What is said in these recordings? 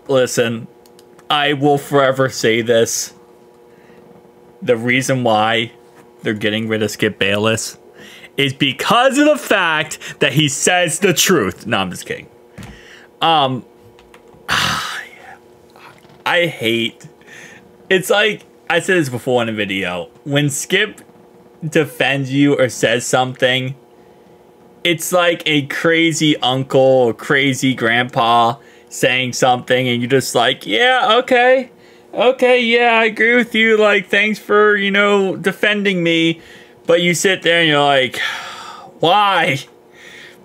listen, I will forever say this. The reason why they're getting rid of Skip Bayless is because of the fact that he says the truth. No, I'm just kidding. I hate... It's like, I said this before in a video. When Skip defends you or says something, it's like a crazy uncle or crazy grandpa saying something and you're just like, yeah, okay. Okay, yeah, I agree with you. Like, thanks for, you know, defending me. But you sit there and you're like, why?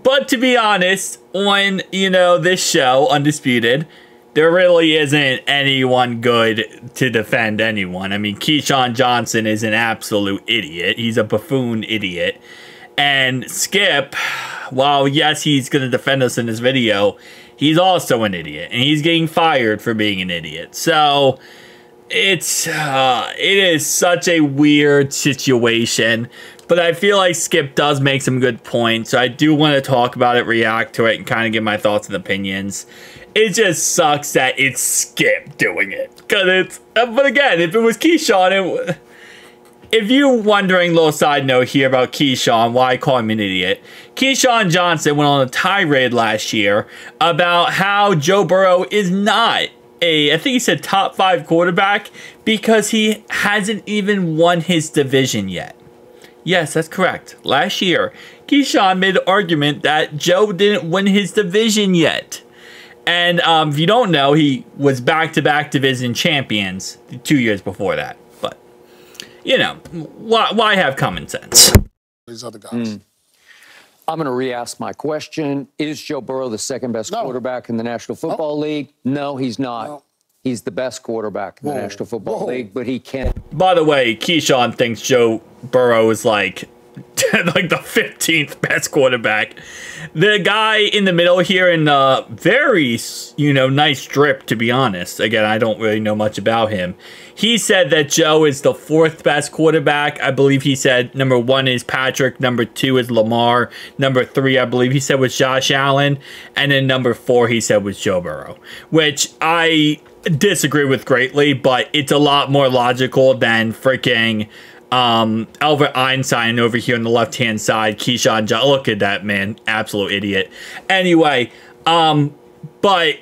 But to be honest, on, you know, this show, Undisputed, there really isn't anyone good to defend anyone. I mean, Keyshawn Johnson is an absolute idiot. He's a buffoon idiot. And Skip, while yes, he's going to defend us in this video, he's also an idiot. And he's getting fired for being an idiot. So, it is such a weird situation. But I feel like Skip does make some good points. So I do want to talk about it, react to it, and kind of give my thoughts and opinions. It just sucks that it's Skip doing it. But again, if it was Keyshawn, if you're wondering, little side note here about Keyshawn, why I call him an idiot. Keyshawn Johnson went on a tirade last year about how Joe Burrow is not I think he said top 5 quarterback because he hasn't even won his division yet. Yes, that's correct. Last year, Keyshawn made the argument that Joe didn't win his division yet. And if you don't know, he was back-to-back division champions 2 years before that. But, you know, why have common sense? These other guys. I'm going to re-ask my question. Is Joe Burrow the second best quarterback in the National Football League? No, he's not. No. He's the best quarterback in the National Football League, but he can't. By the way, Keyshawn thinks Joe Burrow is like the 15th best quarterback. The guy in the middle here in the very, you know, nice drip, to be honest. Again, I don't really know much about him. He said that Joe is the 4th best quarterback. I believe he said number 1 is Patrick, number 2 is Lamar, number 3 I believe he said was Josh Allen, and then number 4 he said was Joe Burrow, which I disagree with greatly, but it's a lot more logical than freaking Albert Einstein over here on the left-hand side. Keyshawn Johnson, look at that man, absolute idiot. Anyway, but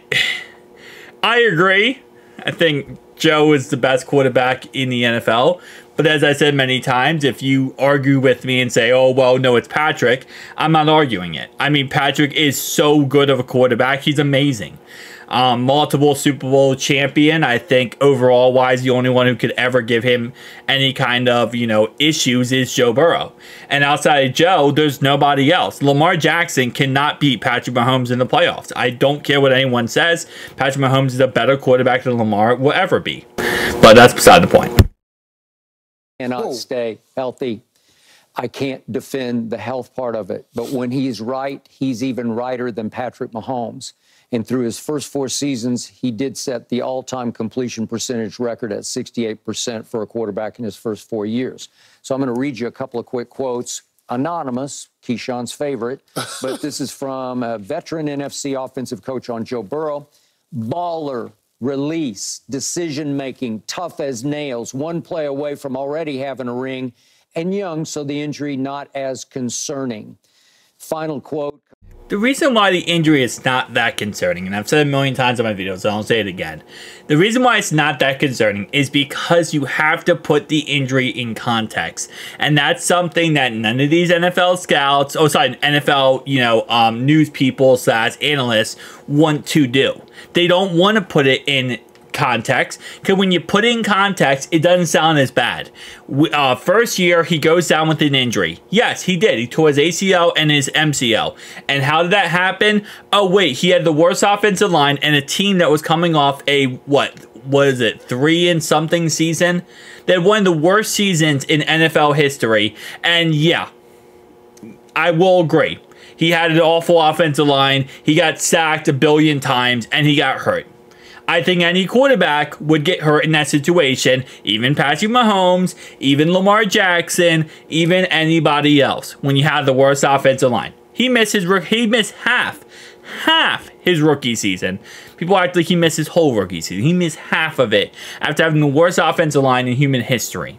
I agree. I think Joe is the best quarterback in the NFL. But as I said many times, if you argue with me and say, oh, well, no, it's Patrick, I'm not arguing it. I mean, Patrick is so good of a quarterback. He's amazing. Multiple Super Bowl champion. I think overall wise, the only one who could ever give him any kind of, you know, issues is Joe Burrow. And outside of Joe, there's nobody else. Lamar Jackson cannot beat Patrick Mahomes in the playoffs. I don't care what anyone says. Patrick Mahomes is a better quarterback than Lamar will ever be. But that's beside the point. Cannot stay healthy. I can't defend the health part of it. But when he's right, he's even righter than Patrick Mahomes. And through his first 4 seasons, he did set the all-time completion percentage record at 68% for a quarterback in his first 4 years. So I'm going to read you a couple of quick quotes. Anonymous, Keyshawn's favorite, but this is from a veteran NFC offensive coach on Joe Burrow. Baller, release, decision-making, tough as nails, one play away from already having a ring, and young, so the injury not as concerning. Final quote. The reason why the injury is not that concerning, and I've said it a million times in my videos, so I'll say it again. The reason why it's not that concerning is because you have to put the injury in context. And that's something that none of these NFL scouts, NFL, you know, news people / analysts want to do. They don't want to put it in context, because when you put it in context, it doesn't sound as bad. First year, he goes down with an injury. Yes, he did. He tore his ACL and his MCL. And how did that happen? Oh, wait, he had the worst offensive line and a team that was coming off a, what is it, 3-and-something season? They had one of the worst seasons in NFL history. And yeah, I will agree. He had an awful offensive line. He got sacked a billion times, and he got hurt. I think any quarterback would get hurt in that situation, even Patrick Mahomes, even Lamar Jackson, even anybody else, when you have the worst offensive line. He missed half his rookie season People act like he missed his whole rookie season. He missed half of it after having the worst offensive line in human history.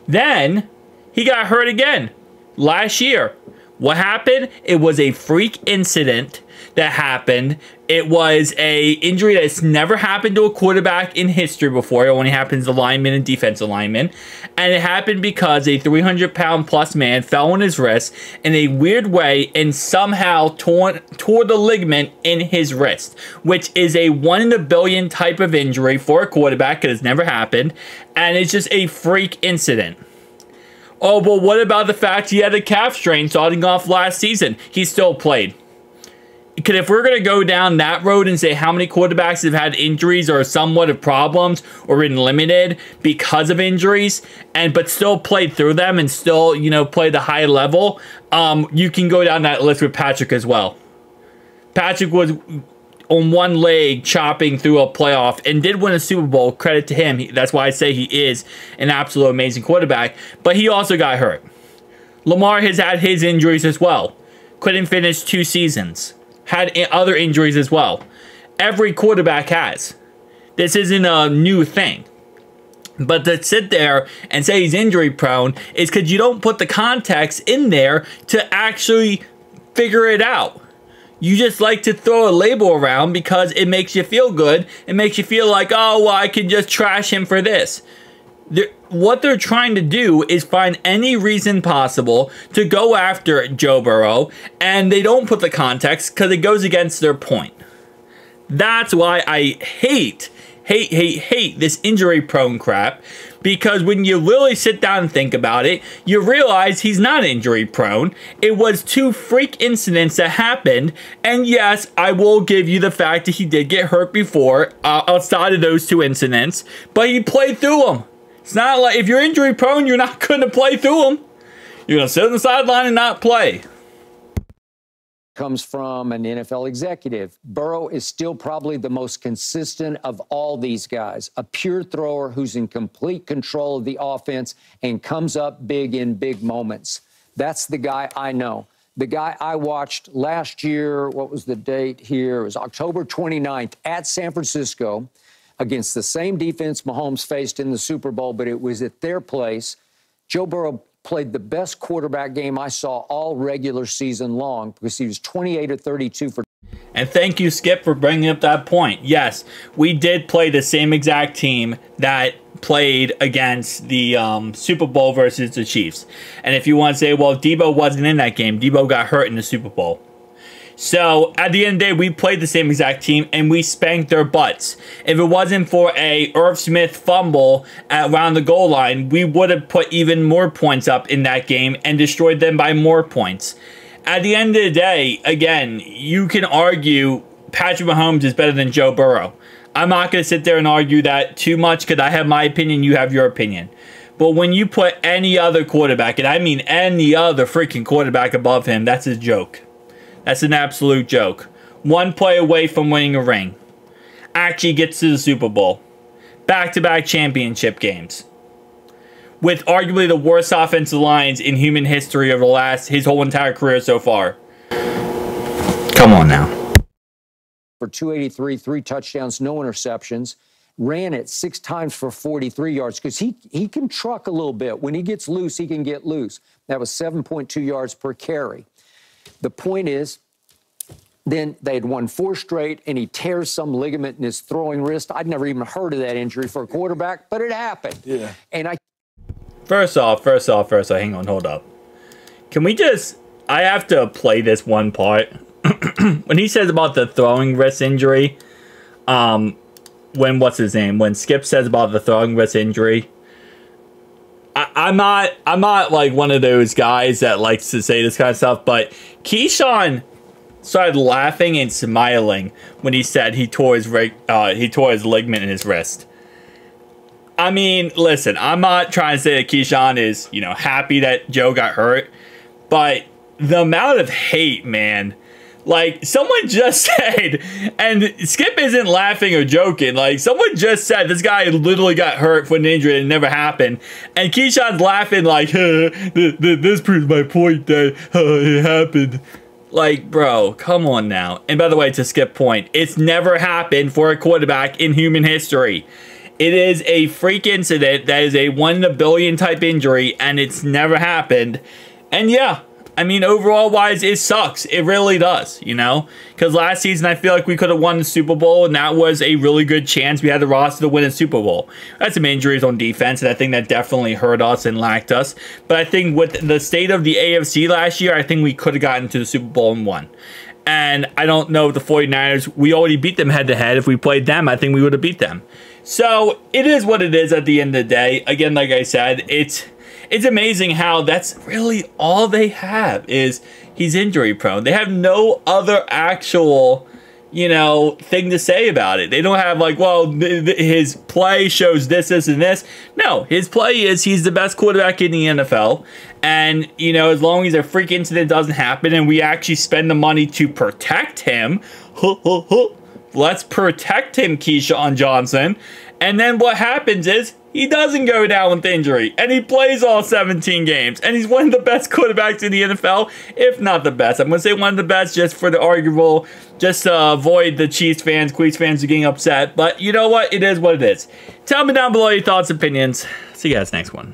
Then he got hurt again last year. What happened? It was a freak incident that happened. It was a injury that's never happened to a quarterback in history before. It only happens to linemen and defensive linemen. And it happened because a 300-pound-plus man fell on his wrist in a weird way and somehow tore the ligament in his wrist, which is a 1 in a billion type of injury for a quarterback because it's never happened. And it's just a freak incident. Oh, but what about the fact he had a calf strain starting off last season? He still played. Because if we're going to go down that road and say how many quarterbacks have had injuries or somewhat of problems or been limited because of injuries, but still played through them and still, you know, played the high level, you can go down that list with Patrick as well. Patrick was on one leg chopping through a playoff and did win a Super Bowl. Credit to him. That's why I say he is an absolute amazing quarterback. But he also got hurt. Lamar has had his injuries as well. Couldn't finish 2 seasons. Had other injuries as well. Every quarterback has. This isn't a new thing. But to sit there and say he's injury prone is because you don't put the context in there to actually figure it out. You just like to throw a label around because it makes you feel good. It makes you feel like, oh, well, I can just trash him for this. What they're trying to do is find any reason possible to go after Joe Burrow, and they don't put the context because it goes against their point. That's why I hate this injury-prone crap, because when you really sit down and think about it, you realize he's not injury-prone. It was 2 freak incidents that happened, and yes, I will give you the fact that he did get hurt before outside of those 2 incidents, but he played through them. It's not like if you're injury-prone, you're not going to play through them. You're going to sit on the sideline and not play. Comes from an NFL executive. Burrow is still probably the most consistent of all these guys, a pure thrower who's in complete control of the offense and comes up big in big moments. That's the guy I know. The guy I watched last year, what was the date here? It was October 29th at San Francisco against the same defense Mahomes faced in the Super Bowl, but it was at their place. Joe Burrow played the best quarterback game I saw all regular season long because he was 28 or 32 for. And thank you, Skip, for bringing up that point. Yes, we did play the same exact team that played against the Super Bowl versus the Chiefs. And if you want to say, well, Debo wasn't in that game, Debo got hurt in the Super Bowl. So, at the end of the day, we played the same exact team, and we spanked their butts. If it wasn't for a Irv Smith fumble around the goal line, we would have put even more points up in that game and destroyed them by more points. At the end of the day, again, you can argue Patrick Mahomes is better than Joe Burrow. I'm not going to sit there and argue that too much because I have my opinion, you have your opinion. But when you put any other quarterback, and I mean any other freaking quarterback above him, that's a joke. That's an absolute joke. 1 play away from winning a ring. Actually gets to the Super Bowl. Back-to-back championship games. With arguably the worst offensive lines in human history over his whole entire career so far. Come on now. For 283, 3 touchdowns, no interceptions. Ran it 6 times for 43 yards because he can truck a little bit. When he gets loose, he can get loose. That was 7.2 yards per carry. The point is, then they had won 4 straight, and he tears some ligament in his throwing wrist. I'd never even heard of that injury for a quarterback, but it happened. Yeah. And First off, hang on, hold up. Can we just, I have to play this one part. When he says about the throwing wrist injury, when Skip says about the throwing wrist injury, I'm not like one of those guys that likes to say this kind of stuff, but Keyshawn started laughing and smiling when he said he tore his ligament in his wrist. I mean, listen, I'm not trying to say that Keyshawn is, you know, happy that Joe got hurt, but the amount of hate, man. Like, someone just said, and Skip isn't laughing or joking, like, someone just said this guy literally got hurt for an injury and it never happened. And Keyshawn's laughing like, this proves my point that it happened. Like, bro, come on now. And by the way, to skip point, it's never happened for a quarterback in human history. It is a freak incident that is a 1 in a billion type injury, and it's never happened. And yeah, I mean, overall wise, it sucks. It really does, you know? Because last season, I feel like we could have won the Super Bowl, and that was a really good chance. We had the roster to win a Super Bowl. We had some injuries on defense, and I think that definitely hurt us and lacked us. But I think with the state of the AFC last year, I think we could have gotten to the Super Bowl and won. And I don't know if the 49ers, we already beat them head-to-head. If we played them, I think we would have beat them. So it is what it is at the end of the day. Again, like I said, it's amazing how that's really all they have is he's injury prone. They have no other actual, you know, thing to say about it. They don't have like, well, his play shows this, this, and this. No, his play is he's the best quarterback in the NFL. And, you know, as long as a freak incident doesn't happen and we actually spend the money to protect him, let's protect him, Keyshawn Johnson. And then what happens is he doesn't go down with injury, and he plays all 17 games, and he's one of the best quarterbacks in the NFL, if not the best. I'm going to say one of the best just for the arguable, just to avoid the Chiefs fans, Queens fans getting upset. But you know what? It is what it is. Tell me down below your thoughts, opinions. See you guys next one.